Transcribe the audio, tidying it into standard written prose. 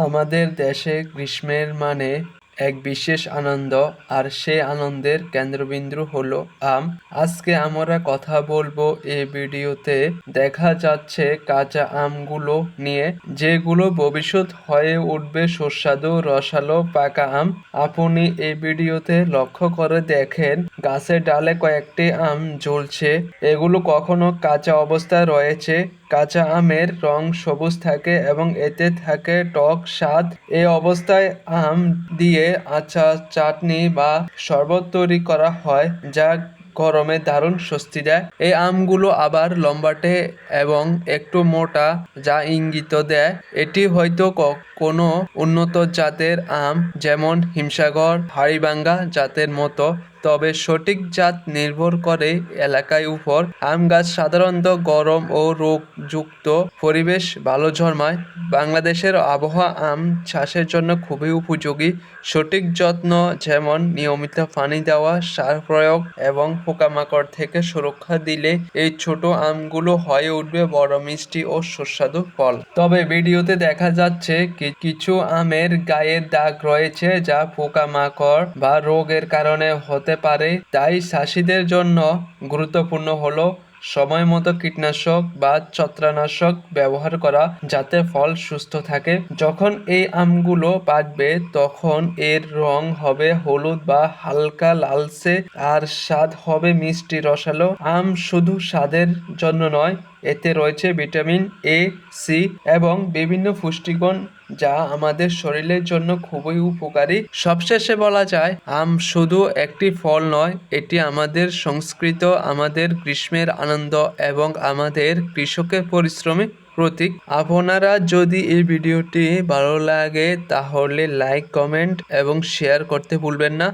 আমাদের দেশে গ্রীষ্মের মানে এক বিশেষ আনন্দ, আর সেই আনন্দের কেন্দ্রবিন্দু হলো আম। আজকে আমরা কথা বলবো এই ভিডিওতে দেখা যাচ্ছে কাঁচা আমগুলো নিয়ে, যেগুলো ভবিষ্যৎ হয়ে উঠবে সুস্বাদু রসালো পাকা আম। আপনি এই ভিডিওতে লক্ষ্য করে দেখেন গাছের ডালে কয়েকটি আম ঝুলছে। এগুলো কখনো কাঁচা অবস্থায় রয়েছে। কাঁচা আমের রং সবুজ থাকে এবং এতে থাকে টক স্বাদ। এই অবস্থায় আম দিয়ে আচার, চাটনি বা শরবত তৈরি করা হয়, যা গরমে দারুণ স্বস্তি দেয়। এই আমগুলো আবার লম্বাটে এবং একটু মোটা, যা ইঙ্গিত দেয় এটি হয়তো কোনো উন্নত জাতের আম, যেমন হিমসাগর, হাড়িভাঙ্গা জাতের মতো। তবে সঠিক জাত নির্ভর করে এলাকার উপর। আম গাছ সাধারণত গরম ও রোগযুক্ত পরিবেশ ভালো জন্মায়। বাংলাদেশের আবহাওয়া আম চাষের জন্য খুবই উপযোগী। সঠিক যত্ন, যেমন নিয়মিত পানি দেওয়া, সার প্রয়োগ এবং পোকামাকড় থেকে সুরক্ষা দিলে এই ছোট আমগুলো হয়ে উঠবে বড় মিষ্টি ও সুস্বাদু ফল। তবে ভিডিওতে দেখা যাচ্ছে কিছু আমের গায়ে দাগ রয়েছে, যা পোকামাকড় বা রোগের কারণে হতে পারে। তাই চাষিদের জন্য গুরুত্বপূর্ণ হলো সময় মতো কীটনাশক বা ছত্রাকনাশক ব্যবহার করা, যাতে ফল সুস্থ থাকে। যখন এই আমগুলো পাকবে তখন এর রং হবে হলুদ বা হালকা লালচে, আর স্বাদ হবে মিষ্টি রসালো। আম শুধু স্বাদের জন্য নয়, এতে রয়েছে ভিটামিন এ, সি এবং বিভিন্ন পুষ্টিগুণ, যা আমাদের শরীরের জন্য খুবই উপকারী। সবশেষে বলা যায়, আম শুধু একটি ফল নয়, এটি আমাদের সংস্কৃত, আমাদের গ্রীষ্মের আনন্দ এবং আমাদের কৃষকের পরিশ্রমের প্রতীক। আপনারা যদি এই ভিডিওটি ভালো লাগে তাহলে লাইক, কমেন্ট এবং শেয়ার করতে ভুলবেন না।